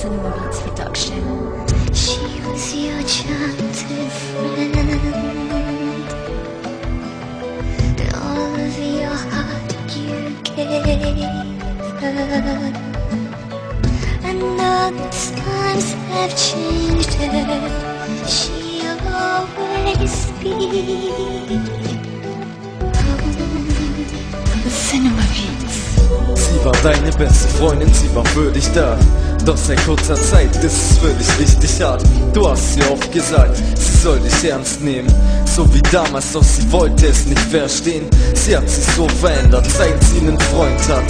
Cinema Beats production. She was your childhood friend, and all of your heart you gave her. And all the times have changed her, she'll always be. Cinema Beats. Sie war deine beste Freundin, sie war für dich da. Doch seit kurzer Zeit ist es für dich richtig hart. Du hast ihr oft gesagt, sie soll dich ernst nehmen, so wie damals, doch sie wollte es nicht verstehen. Sie hat sich so verändert, seit sie einen Freund hat.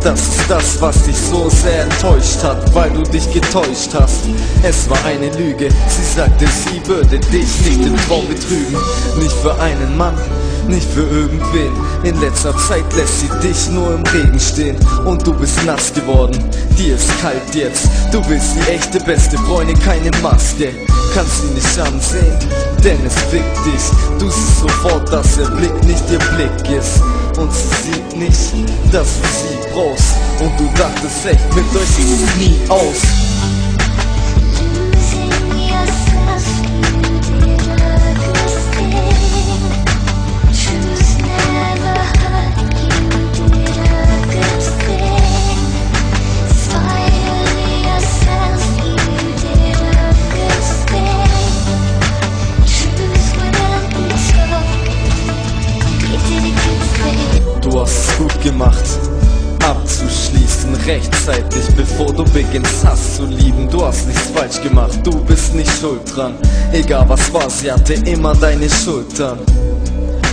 Das ist das, was dich so sehr enttäuscht hat, weil du dich getäuscht hast. Es war eine Lüge, sie sagte, sie würde dich nicht im Traum betrügen. Nicht für einen Mann, nicht für irgendwen. In letzter Zeit lässt sie dich nur im Regen stehen und du bist nass geworden. Dir ist kalt jetzt, du bist die echte beste Freundin, keine Maske. Kannst sie nicht ansehen, denn es fickt dich. Du siehst sofort, dass ihr Blick nicht ihr Blick ist. Und sie sieht nicht, dass du sie brauchst. Und du dachtest echt, mit euch sieht es nie aus. Du hast es gut gemacht, abzuschließen rechtzeitig, bevor du beginnst Hass zu lieben. Du hast nichts falsch gemacht, du bist nicht schuld dran. Egal was war, sie hatte immer deine Schultern.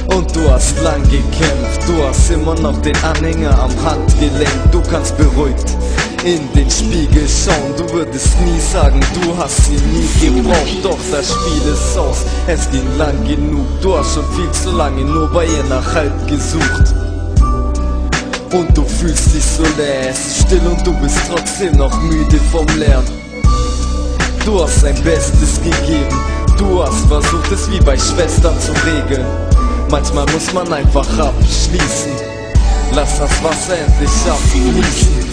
Und du hast lang gekämpft, du hast immer noch den Anhänger am Handgelenk. Du kannst beruhigt in den Spiegel schauen, du würdest nie sagen, du hast sie nie gebraucht. Doch das Spiel ist aus, es ging lang genug. Du hast schon viel zu lange nur bei ihr nach Halt gesucht. Und du fühlst dich so leer, es ist still und du bist trotzdem noch müde vom Lärm. Du hast dein Bestes gegeben, du hast versucht es wie bei Schwestern zu regeln. Manchmal muss man einfach abschließen, lass das Wasser endlich abfließen.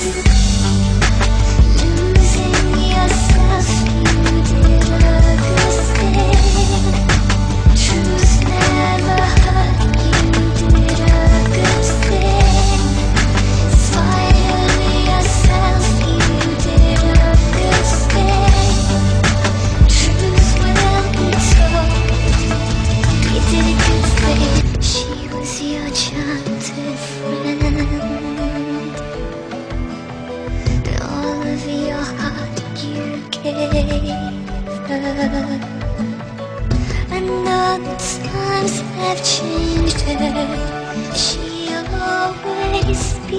And all the times have changed her, she'll always be.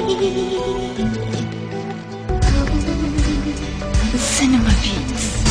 Cinema Beats.